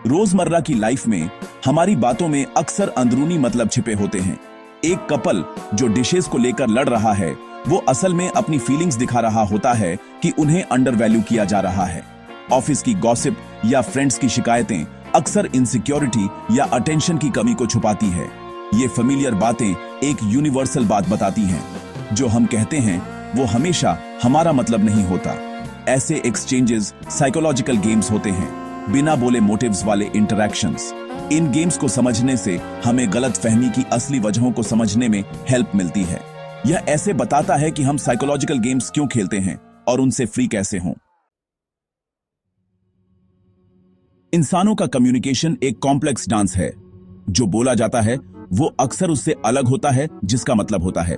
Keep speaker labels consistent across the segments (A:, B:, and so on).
A: रोजमर्रा की लाइफ में हमारी बातों में अक्सर अंदरूनी मतलब छिपे होते हैं। एक कपल जो डिशेस को लेकर लड़ रहा है, वो असल में अपनी फीलिंग्स दिखा रहा होता है कि उन्हें अंडर वैल्यू किया जा रहा है। ऑफिस की गॉसिप या फ्रेंड्स की शिकायतें अक्सर इनसिक्योरिटी या अटेंशन की कमी को छुपाती है। ये फेमिलियर बातें एक यूनिवर्सल बात बताती हैं, जो हम कहते हैं वो हमेशा हमारा मतलब नहीं होता। ऐसे एक्सचेंजेस साइकोलॉजिकल गेम्स होते हैं, बिना बोले मोटिव्स वाले इंटरैक्शंस। इन गेम्स को समझने से हमें गलत फहमी की असली वजहों को समझने में हेल्प मिलती है। यह ऐसे बताता है कि हम साइकोलॉजिकल गेम्स क्यों खेलते हैं और उनसे फ्री कैसे हों। इंसानों का कम्युनिकेशन एक कॉम्प्लेक्स डांस है। जो बोला जाता है वो अक्सर उससे अलग होता है जिसका मतलब होता है।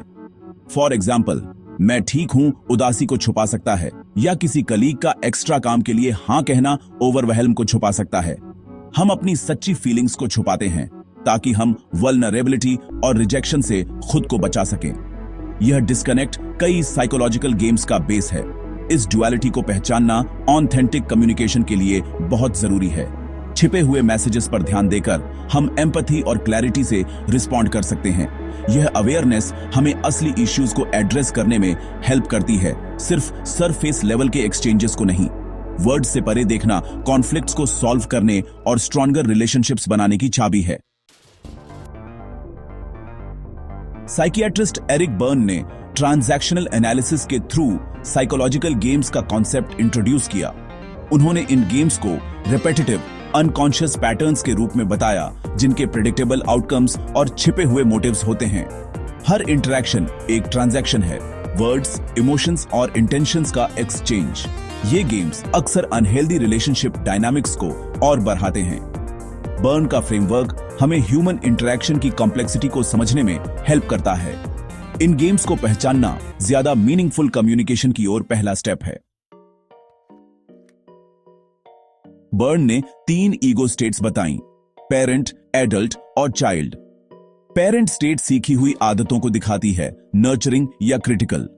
A: फॉर एग्जाम्पल, मैं ठीक हूं उदासी को छुपा सकता है, या किसी कलीग का एक्स्ट्रा काम के लिए हां कहना ओवरवेलम को छुपा सकता है। हम अपनी सच्ची फीलिंग्स को छुपाते हैं ताकि हम वल्नरेबिलिटी और रिजेक्शन से खुद को बचा सकें। यह डिस्कनेक्ट कई साइकोलॉजिकल गेम्स का बेस है। इस ड्युअलिटी को पहचानना ऑथेंटिक कम्युनिकेशन के लिए बहुत जरूरी है। छिपे हुए मैसेजेस पर ध्यान देकर हम एम्पैथी और क्लैरिटी से रिस्पॉन्ड कर सकते हैं। यह अवेयरनेस हमें असली इश्यूज को एड्रेस करने में हेल्प करती है, सिर्फ सरफेस लेवल के एक्सचेंजेस को नहीं। वर्ड से परे देखना कॉन्फ्लिक्ट्स को सॉल्व करने और स्ट्रॉन्गर रिलेशनशिप्स बनाने की चाबी है। साइकियाट्रिस्ट एरिक बर्न ने ट्रांजैक्शनल एनालिसिस के थ्रू साइकोलॉजिकल गेम्स का कॉन्सेप्ट इंट्रोड्यूस किया। उन्होंने इन गेम्स को रिपीटेटिव अनकॉन्शियस पैटर्न्स के रूप में बताया, जिनके प्रेडिक्टेबल आउटकम्स और छिपे हुए मोटिव्स होते हैं। हर इंटरैक्शन एक ट्रांजैक्शन है, वर्ड्स, इमोशंस और इंटेंशंस का एक्सचेंज। ये गेम्स अक्सर अनहेल्दी रिलेशनशिप डायनामिक्स को और बढ़ाते हैं। बर्न का फ्रेमवर्क हमें ह्यूमन इंटरैक्शन की कॉम्प्लेक्सिटी को समझने में हेल्प करता है। इन गेम्स को पहचानना ज्यादा मीनिंगफुल कम्युनिकेशन की ओर पहला स्टेप है। बर्न ने 3 ईगो स्टेट्स बताई: पेरेंट, एडल्ट और चाइल्ड। पेरेंट स्टेट सीखी हुई आदतों को दिखाती है, नर्चरिंग या क्रिटिकल।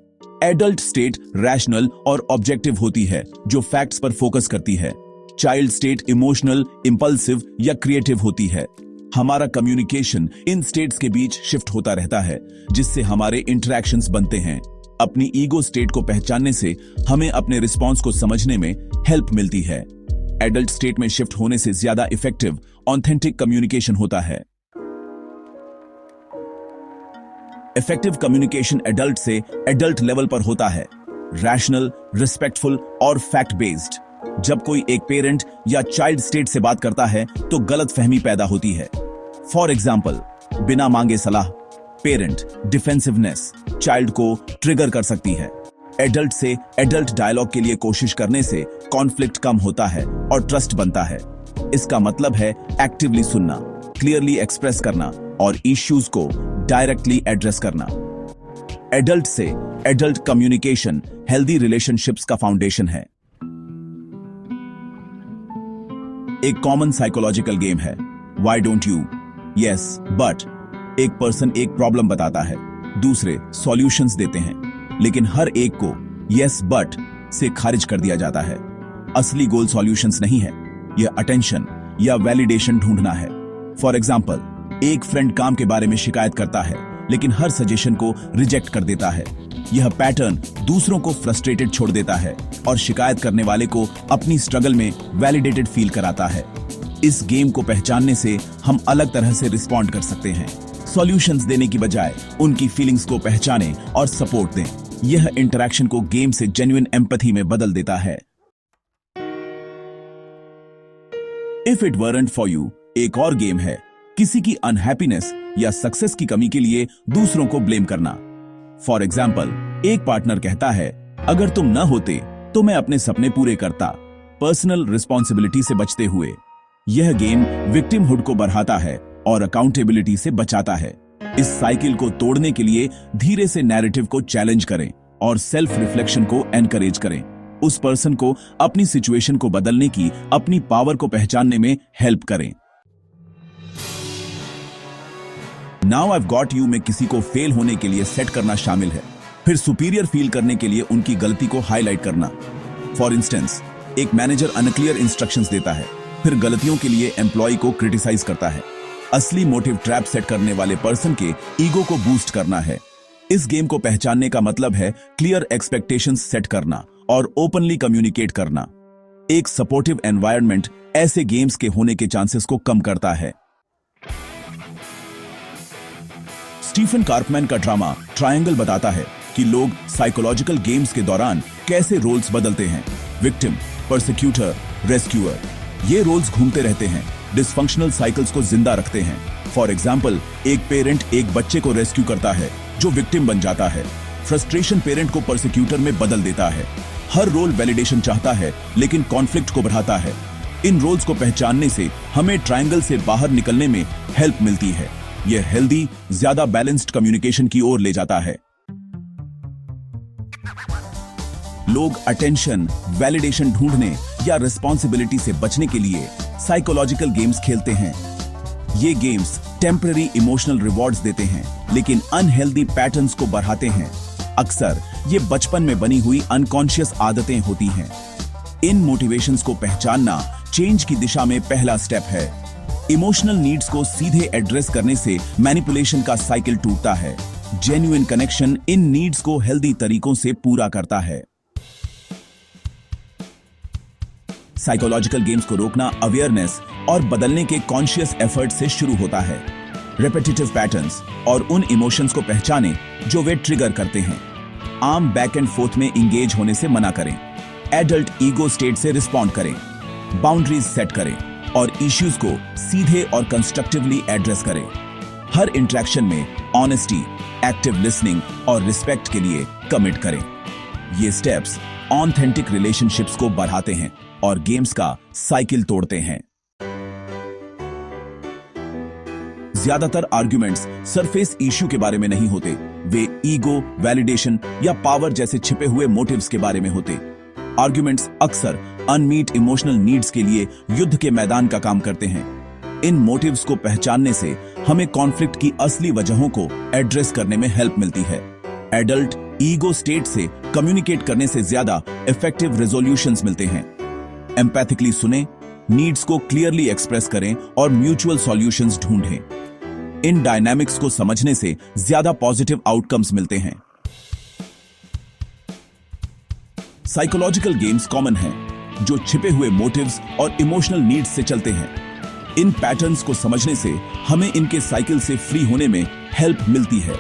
A: एडल्ट स्टेट रैशनल और ऑब्जेक्टिव होती है, जो फैक्ट्स पर फोकस करती है। चाइल्ड स्टेट इमोशनल, इंपल्सिव या क्रिएटिव होती है। हमारा कम्युनिकेशन इन स्टेट्स के बीच शिफ्ट होता रहता है, जिससे हमारे इंटरैक्शंस बनते हैं। अपनी ईगो स्टेट को पहचानने से हमें अपने रिस्पॉन्स को समझने में हेल्प मिलती है। एडल्ट स्टेट में शिफ्ट होने से ज्यादा इफेक्टिव ऑथेंटिक कम्युनिकेशन होता है। इफेक्टिव कम्युनिकेशन एडल्ट से एडल्ट लेवल पर होता है, रैशनल, रिस्पेक्टफुल और फैक्ट बेस्ड। जब कोई एक पेरेंट या चाइल्ड स्टेट से बात करता है तो गलत फहमी पैदा होती है। फॉर एग्जाम्पल, बिना मांगे सलाह, पेरेंट डिफेंसिवनेस चाइल्ड को ट्रिगर कर सकती है। एडल्ट से एडल्ट डायलॉग के लिए कोशिश करने से कॉन्फ्लिक्ट कम होता है और ट्रस्ट बनता है। इसका मतलब है एक्टिवली सुनना, क्लियरली एक्सप्रेस करना और इश्यूज को डायरेक्टली एड्रेस करना। एडल्ट से एडल्ट कम्युनिकेशन हेल्दी रिलेशनशिप्स का फाउंडेशन है। एक कॉमन साइकोलॉजिकल गेम है why don't you, yes but. एक पर्सन एक प्रॉब्लम बताता है, दूसरे सॉल्यूशंस देते हैं, लेकिन हर एक को यस बट से खारिज कर दिया जाता है। असली गोल सॉल्यूशंस नहीं है, यह अटेंशन या वैलिडेशन ढूंढना है। फॉर एग्जाम्पल, एक फ्रेंड काम के बारे में शिकायत करता है, लेकिन हर सजेशन को रिजेक्ट कर देता है। यह पैटर्न दूसरों को फ्रस्ट्रेटेड छोड़ देता है और शिकायत करने वाले को अपनी स्ट्रगल में वैलिडेटेड फील कराता है। इस गेम को पहचानने से हम अलग तरह से रिस्पॉन्ड कर सकते हैं। सॉल्यूशंस देने की बजाय उनकी फीलिंग्स को पहचानें और सपोर्ट दें। यह इंटरैक्शन को गेम से जेन्युइन एम्पैथी में बदल देता है। If it weren't for you एक और गेम है किसी की अनहैप्पीनेस या सक्सेस की कमी के लिए दूसरों को ब्लेम करना। फॉर एग्जाम्पल, एक पार्टनर कहता है, अगर तुम न होते तो मैं अपने सपने पूरे करता, पर्सनल रिस्पॉन्सिबिलिटी से बचते हुए। यह गेम विक्टिमहुड को बढ़ाता है और अकाउंटेबिलिटी से बचाता है। इस साइकिल को तोड़ने के लिए धीरे से नैरेटिव को चैलेंज करें और सेल्फ रिफ्लेक्शन को एनकरेज करें। उस पर्सन को अपनी सिचुएशन को बदलने की, अपनी पावर को पहचानने में हेल्प करें। नाउ आई गॉट यू में किसी को फेल होने के लिए सेट करना शामिल है, फिर सुपीरियर फील करने के लिए उनकी गलती को हाईलाइट करना। फॉर इंस्टेंस, एक मैनेजर अनक्लियर इंस्ट्रक्शंस देता है, फिर गलतियों के लिए एम्प्लॉय को क्रिटिसाइज करता है। असली मोटिव ट्रैप सेट करने वाले पर्सन के ईगो को बूस्ट करना है। इस गेम को पहचानने का मतलब है क्लियर एक्सपेक्टेशंस सेट करना और ओपनली कम्युनिकेट करना। एक सपोर्टिव एनवायरनमेंट ऐसे गेम्स के होने के चांसेस को कम करता है। स्टीफन कार्पमैन का ड्रामा ट्रायंगल बताता है कि लोग साइकोलॉजिकल गेम्स के दौरान कैसे रोल्स बदलते हैं। विक्टिम, परसिक्यूटर, रेस्क्यूअर, ये रोल्स घूमते रहते हैं, डिसफंक्शनल साइकिल्स को जिंदा रखते हैं। फॉर एग्जाम्पल, एक पेरेंट एक बच्चे को रेस्क्यू करता है जो विक्टिम बन जाता है। फ्रस्ट्रेशन पेरेंट को परसिक्यूटर में बदल देता है। हर रोल वैलिडेशन चाहता है लेकिन कॉन्फ्लिक्ट को बढ़ाता है। इन रोल्स को पहचानने से हमें ट्रायंगल से बाहर निकलने में हेल्प मिलती है। यह हेल्दी, ज्यादा बैलेंस्ड कम्युनिकेशन की ओर ले जाता है। लोग अटेंशन, वैलिडेशन ढूंढने या रिस्पॉन्सिबिलिटी से बचने के लिए साइकोलॉजिकल गेम्स खेलते हैं। ये गेम्स टेम्पररी इमोशनल रिवॉर्ड्स देते हैं लेकिन अनहेल्दी पैटर्न्स को बढ़ाते हैं। अक्सर ये बचपन में बनी हुई अनकॉन्शियस आदतें होती हैं। इन मोटिवेशंस को पहचानना चेंज की दिशा में पहला स्टेप है। इमोशनल नीड्स को सीधे एड्रेस करने से मैनिपुलेशन का साइकिल टूटता है। जेन्युइन कनेक्शन इन नीड्स को हेल्दी तरीकों से पूरा करता है। साइकोलॉजिकल गेम्स को रोकना अवेयरनेस और बदलने के कॉन्शियस एफर्ट से शुरू होता है। रेपिटेटिव पैटर्न्स और उन इमोशंस को पहचानें जो वे ट्रिगर करते हैं। आम बैक एंड फोर्थ में इंगेज होने से मना करें। एडल्ट ईगो स्टेट से रिस्पॉन्ड करें। बाउंड्रीज सेट करें और इश्यूज को सीधे और कंस्ट्रक्टिवली एड्रेस करें। हर इंटरेक्शन में ऑनेस्टी, एक्टिव लिसनिंग और रिस्पेक्ट के लिए कमिट करें। ये स्टेप्स ऑथेंटिक रिलेशनशिप्स को बढ़ाते हैं और गेम्स का साइकिल तोड़ते हैं। ज्यादातर आर्ग्यूमेंट्स सरफेस इश्यू के बारे में नहीं होते। वे ईगो, वैलिडेशन या पावर जैसे छिपे हुए मोटिव्स के बारे में होते। आर्ग्यूमेंट्स अक्सर अनमीट इमोशनल नीड्स के लिए युद्ध के मैदान का काम करते हैं। इन मोटिव्स को पहचानने से हमें कॉन्फ्लिक्ट की असली वजहों को एड्रेस करने में हेल्प मिलती है। एडल्ट ईगो स्टेट से कम्युनिकेट करने से ज्यादा इफेक्टिव रेजोल्यूशंस मिलते हैं। एम्पैथिकली सुने, नीड्स को क्लियरली एक्सप्रेस करें और म्यूचुअल सॉल्यूशंस ढूंढें। इन डायनामिक्स को समझने से ज्यादा पॉजिटिव आउटकम्स मिलते हैं। साइकोलॉजिकल गेम्स कॉमन हैं जो छिपे हुए मोटिव्स और इमोशनल नीड्स से चलते हैं। इन पैटर्न्स को समझने से हमें इनके साइकिल से फ्री होने में हेल्प मिलती है।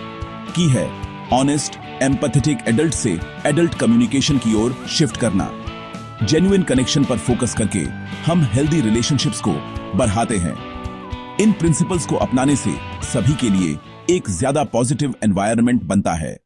A: की है ऑनेस्ट, एम्पैथेटिक एडल्ट से एडल्ट कम्युनिकेशन की ओर शिफ्ट करना। जेन्युइन कनेक्शन पर फोकस करके हम हेल्दी रिलेशनशिप्स को बढ़ाते हैं। इन प्रिंसिपल्स को अपनाने से सभी के लिए एक ज्यादा पॉजिटिव एनवायरनमेंट बनता है।